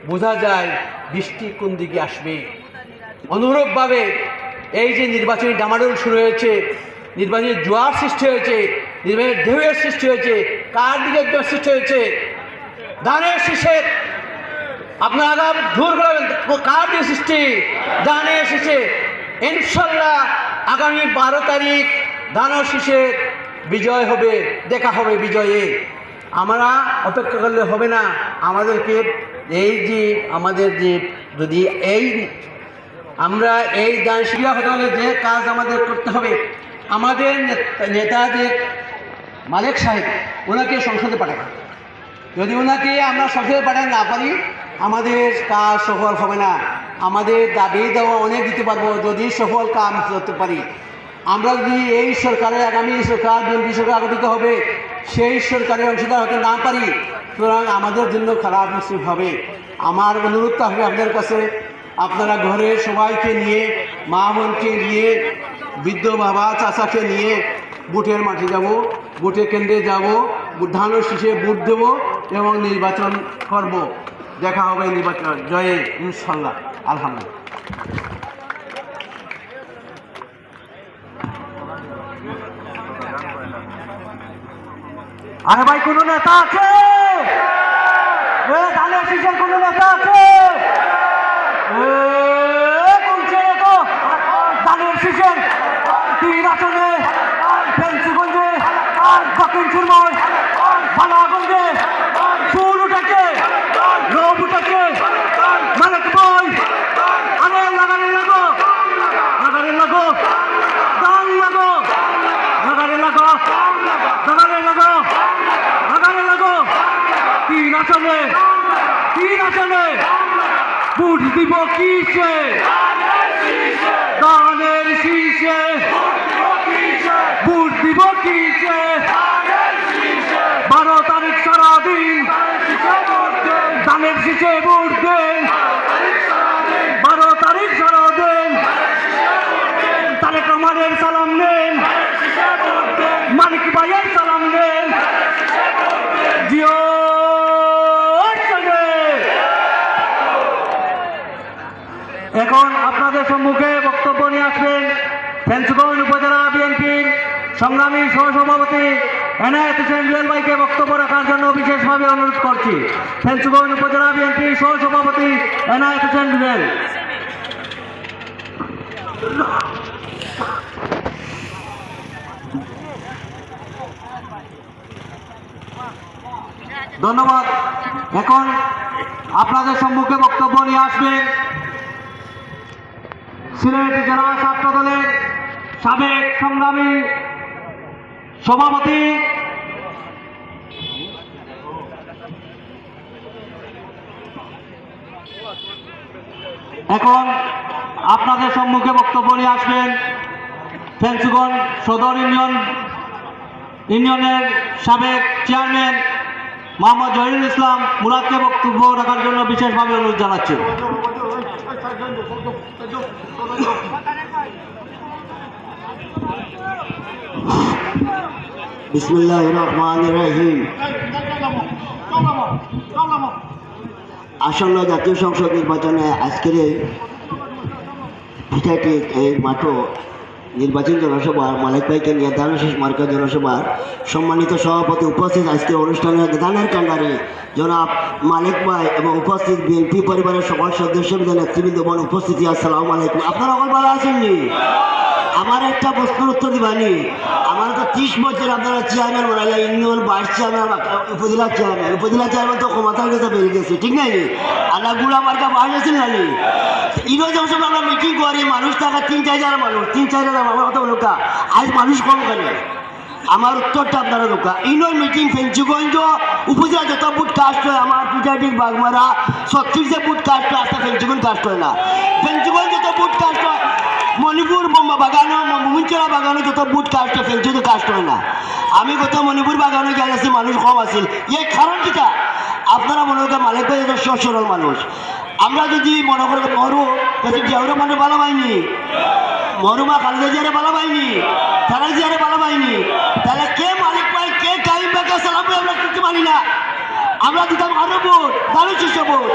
বোঝা যায় বৃষ্টি কোন দিকে আসবে। অনুরূপভাবে এই যে নির্বাচনী ডামাডোল শুরু হয়েছে, নির্বাচনী জোয়ার সৃষ্টি হয়েছে, নির্বাচনী ঢেউয়ের সৃষ্টি হয়েছে, কার দিকে সৃষ্টি হয়েছে? ধানের শীষের। আপনারা দূর করবেন কার দিয়ে সৃষ্টি? ধানের শীষে। ইনশাল্লাহ আগামী 12 তারিখ ধানের শীষে বিজয় হবে, দেখা হবে বিজয়ে। আমরা অপেক্ষা করলে হবে না, আমাদেরকে এই যে আমাদের যে যদি আমরা এই দান শিক্ষা হতে হলে যে কাজ আমাদের করতে হবে, আমাদের নেতা যে মালিক সাহেব ওনাকে সংসদে পাঠাবেন। যদি ওনাকে আমরা সংসদে পাঠাতে না পারি আমাদের কাজ সফল হবে না। আমাদের দাবি দেওয়া অনেক দিতে পারবো যদি সফল কাজ করতে পারি। আমরা যদি এই সরকারের আগামী সরকার বিএনপি সরকার গঠিত হবে সেই সরকারের অংশীদার হতে না পারি, সুতরাং আমাদের জন্য খারাপ নসিব হবে। আমার অনুরোধ হবে আপনাদের কাছে, আপনারা ঘরের সবাইকে নিয়ে, মা বোনকে নিয়ে, বৃদ্ধ বাবা চাচাকে নিয়ে বুথের মাঠে যাব, বুথের কেন্দ্রে যাব, ধানের শীষে ভোট দেব এবং নির্বাচন করব। দেখা হবে নির্বাচন জয়ে ইনশাল্লাহ। আলহামদুলিল্লাহ। আরে ভাই কোন নেতা আছে? ধানের শীষের কোন নেতা আছে? ধানের শীষের 3 আসনে ফেন্সিগঞ্জে, দক্ষিণ সুরময়, ফালাগঞ্জে, সুরুটাকে, রবুটাকে, মালিক বই, আরে লাগারে লাগো, লাগারে লাগো, দান লাগো, লাগারে লাগো, লাগারে লাগো, লাগারে লাগো। 3 আসনে, 3 আসনে ভোট দিব কিসে? ধানের শীষে। ভোট দিব কিসে? 12 তারিখ সারাদিন ধানের শীষে ভোট দেন। 12 তারিখ সারাদিন তারেক রহমানের সালাম নেন, মানিক ভাইয়ের সালাম নেন। জিও এখন আপনাদের সম্মুখে বক্তব্য নিয়ে আসবেন ফেন্সগঞ্জ উপজেলা বিএনপির সংগ্রামী সহসভাপতি এনায়েত হোসেন জুয়েল ভাইকে বক্তব্য রাখার জন্য বিশেষভাবে অনুরোধ করছি। ফেন্সগঞ্জ উপজেলা বিএনপির সহসভাপতি এনায়েত হোসেন জুয়েল। ধন্যবাদ। এখন আপনাদের সম্মুখে বক্তব্য নিয়ে আসবেন সিলেট জেলা ছাত্র দলের সাবেক সংগ্রামী সভাপতি এখন আপনাদের সম্মুখে বক্তব্য নিয়ে আসবেন ফেন্সিগঞ্জ সদর ইউনিয়নের সাবেক চেয়ারম্যান মোহাম্মদ জহিরুল ইসলাম মুরাদকে বক্তব্য রাখার জন্য বিশেষভাবে অনুরোধ জানাচ্ছি। বিসমিল্লাহির রহমানির রহিম। আসন্ন জাতীয় সংসদ নির্বাচনে আজকের এই মাঠও নির্বাচন জনসভা মালিক ভাইকে নিয়ে ধানের শীষ মার্কা জনসভার সম্মানিত সভাপতি উপস্থিত আজকে অনুষ্ঠানে দানের কান্ডারে জনাব মালিক ভাই এবং উপস্থিত বিএনপি পরিবারের সকল সদস্য নেতৃবৃন্দ উপস্থিতি, আসসালামু আলাইকুম। আপনারা সকল ভালো আছেননি? আমার একটা প্রশ্নের উত্তর দিবানি। আমার তো 30 বছর আপনারা চেয়ারম্যান বানাইলে ইউনিয়ন ভাইস চেয়ারম্যান, উপজেলা চেয়ারম্যান তো ক্ষমতার কাছে বেরিয়ে গেছে, ঠিক নাই? আল্লাহ গুড়া মার্কা বাস আছেন নানি ইনো যখন আমরা মিটিং করি মানুষ থাকা 3-4 মানুষ, 3-4 আমার কথা লোকা আজ মানুষ কম কেন? আমার উত্তরটা আপনারা লোকা ইনোর মিটিং ফেন্সিগঞ্জ উপজেলা যত বুট কাস্ট হয় আমার পূজাটির বাগমারা 36 যে বুট কাস্ট হয় আসতে ফেন্সিগঞ্জ কাস্ট হয় না। ফেন্সিগঞ্জ যত বুট কাস্ট হয় মণিপুর বাগানো মুমিনচড়া বাগানো যত বুট কাস্ট হয় ফেন্সিগঞ্জ কাস্ট হয় না। আমি গত মণিপুর বাগানে গেছি মানুষ কম আছিল। এই কারণ কিটা আপনারা মনে করেন মালিক ভাই সরল মানুষ। আমরা যদি মনে করি মরু জিয়াউরে মানুষ ভালো পাইনি, মরুমা খালেদা জিয়ারে ভালো পাইনি, তারা জিয়ারে ভালো পাইনি, তাহলে কে মালিক ভাই কে টাইম ব্যাকে সালাম আমরা কিছু মানি না। আমরা দিতাম আরো ভোট, দারুণ শিষ্য ভোট।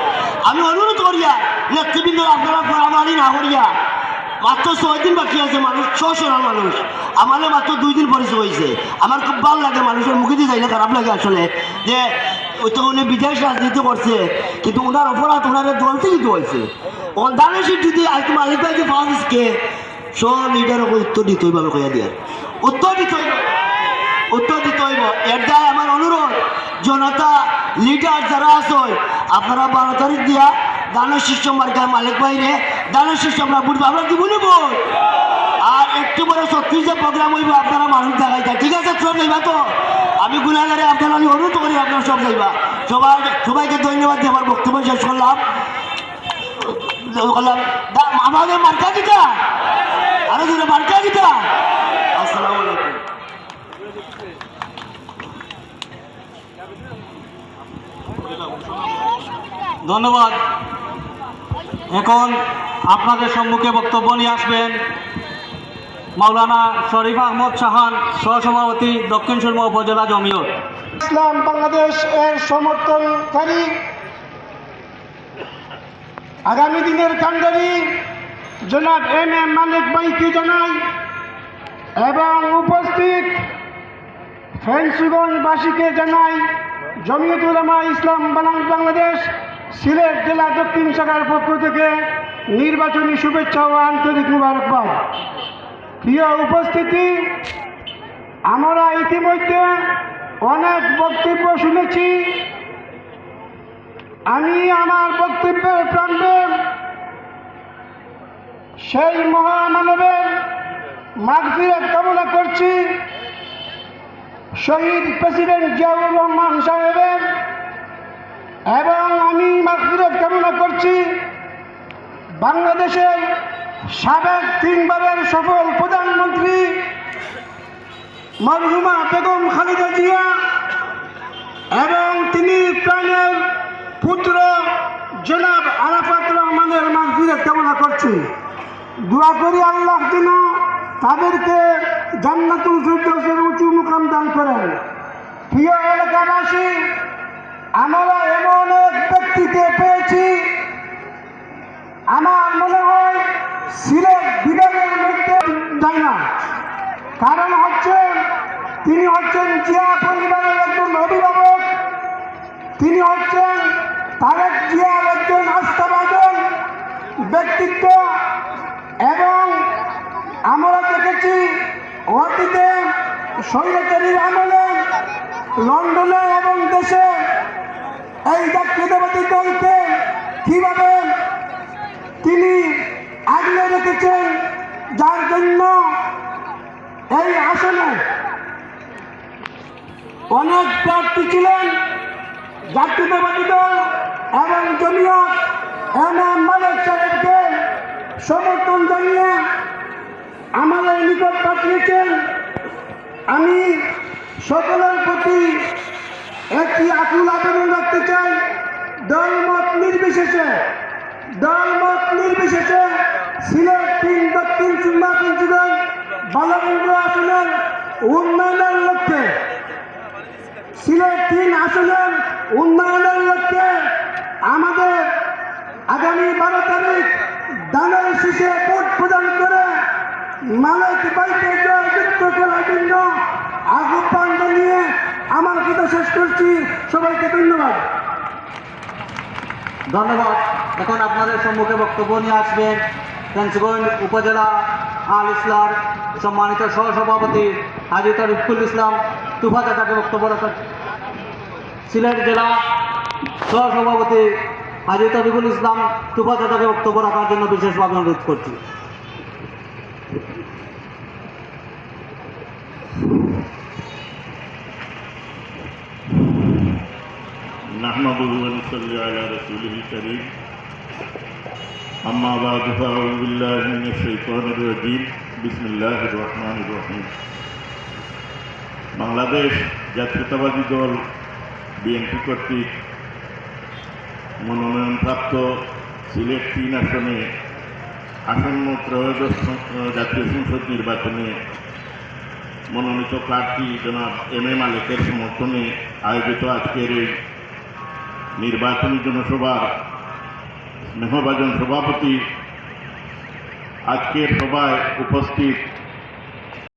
আমি অনুরোধ করিয়া নেতৃবৃন্দ আপনারা পরামারি না করিয়া মাত্র 6 দিন বাকি আছে, মানুষ 600 মানুষ, আমাদের মাত্র 2 দিন পরিচয় হয়েছে। আমার খুব ভালো লাগে, মানুষের মুখে দিয়ে যাইলে খারাপ লাগে আসলে, যে ওই তো উনি বিদেশ রাজনীতি করছে, কিন্তু ওনার অপরাধ ওনার দল থেকে তো হয়েছে। দানেশির যদি আজকে মালিক ভাইকে পাওয়া দিচ্ছে, সব লিডার উত্তর দিতে হইব, আমি কইয়া দিয়ার উত্তর দিতে হইব, উত্তর দিতে হইব। এর দায় আমার অনুরোধ, জনতা লিডার যারা আছে আপনারা 12 তারিখ দিয়া দানের শীর্ষ মার্কার মালিক বাইরে দানের শীর্ষ আমরা বুঝবো, আমরা কি বলিব। আর একটু পরে 36 প্রোগ্রাম হইব, আপনারা মানুষ দেখাই যায়, ঠিক আছে? সব যাইবা তো? আমি গুণাগারে আপনারা আমি অনুরোধ করি আপনারা সব যাইবা। সবাইকে ধন্যবাদ দিয়ে আমার বক্তব্য শেষ করলাম। আমাদের মার্কা দিতা, আরো দূরে মার্কা দিতা। আসসালামু আলাইকুম। ধন্যবাদ। এখন আপনাদের সম্মুখে বক্তব্য নিয়ে আসবেন মাওলানা শরীফ আহমদ শাহান, সহসভাপতি দক্ষিণ সুরমা উপজেলা জমিয়ত ইসলাম বাংলাদেশ এর সমর্থনকারী, আগামী দিনের কাণ্ডারি জনাব এম এ মালিক ভাইকে জানাই এবং উপস্থিত ফেঞ্চুগঞ্জবাসীকে জানাই জমিয়ত উলামা ইসলাম বাংলাদেশ সিলেট জেলা দক্ষিণ শাখার পক্ষ থেকে নির্বাচনী শুভেচ্ছা ও আন্তরিক মুবারকবাদ। প্রিয় উপস্থিতি, আমরা ইতিমধ্যে অনেক বক্তব্য শুনেছি। আমি আমার বক্তব্যের প্রান্তে সেই মহামানবের মাগফিরাত কামনা করছি, শহীদ প্রেসিডেন্ট জিয়াউর রহমান সাহেবের, এবং আমি মাগফিরাত কামনা করছি বাংলাদেশের সাবেক 3 বারের সফল প্রধানমন্ত্রী মরহুমা বেগম খালেদা জিয়া এবং তিনি প্রাণের পুত্র জনাব আরাফাত রহমানের মাগফিরাত কামনা করছি। দোয়া করি আল্লাহ যেন তাদেরকে জান্নাতুল ফিরদাউসের উঁচু মুকাম দান করেন। প্রিয় এলাকাবাসী, আমরা এমন এক ব্যক্তিকে পেয়েছি, আমার মনে হয় সিলেট বিভাগের মধ্যে যায় না। কারণ হচ্ছে তিনি হচ্ছেন জিয়া পরিবারের একজন অভিভাবক, তিনি হচ্ছেন তারেক জিয়ার একজন আস্থাভাজন ব্যক্তিত্ব, এবং আমরা দেখেছি অতীতে স্বৈরাচারীর আমলে লন্ডনে এবং দেশে এই জাতীয়তাবাদী দলকে কীভাবে তিনি আগলে রেখেছেন, যার জন্য এই আসনে অনেক প্রার্থী ছিলেন জাতীয়তাবাদী দল এবং জমিয়ত এম এ মালিক সাহেবকে সমর্থন জানিয়ে আমাদের নিকট পাঠিয়েছেন। আমি সকলের প্রতি একটি আকুল আবেদন রাখতে চাই, দলমত নির্বিশেষে সিলেট 3 দক্ষিণ সুরমা ফেঞ্চুগঞ্জ বালাগঞ্জ আসনের উন্নয়নের লক্ষ্যে, সিলেট 3 আসনের উন্নয়নের লক্ষ্যে আমাদের আগামী 12 তারিখ দানের শীষে ভোট প্রদান করে মালিক ভাইকে জয়যুক্ত করার জন্য আহ্বান জানিয়ে আমার কথা শেষ করছি। সবাইকে ধন্যবাদ। ধন্যবাদ। এখন আপনাদের সম্মুখে বক্তব্য নিয়ে আসবেন ফেঞ্চুগঞ্জ উপজেলা আল ইসলাম সম্মানিত সহসভাপতি হাজী তরিকুল ইসলাম তুফা চাচাকে বক্তব্য রাখার, সিলেট জেলা সহসভাপতি হাজী তরিকুল ইসলাম তুফা চাচাকে বক্তব্য রাখার জন্য বিশেষভাবে অনুরোধ করছি। نحمده ونصلي على رسوله الكريم أما بعد فأعوذ بالله من الشيطان الرجيم بسم الله الرحمن الرحيم বাংলাদেশ জাতীয়তাবাদী দল বিএনপি কর্তৃক মনোনয়নপ্রাপ্ত সিলেট 3 আসনে আসন্ন ত্রয়োদশ জাতীয় সংসদ নির্বাচনে মনোনীত প্রার্থী জনাব এম এ মালিকের সমর্থনে আয়োজিত আজকের এই নির্বাচনী জনসভার স্নেহভাজন সভাপতি, আজকের সভায় উপস্থিত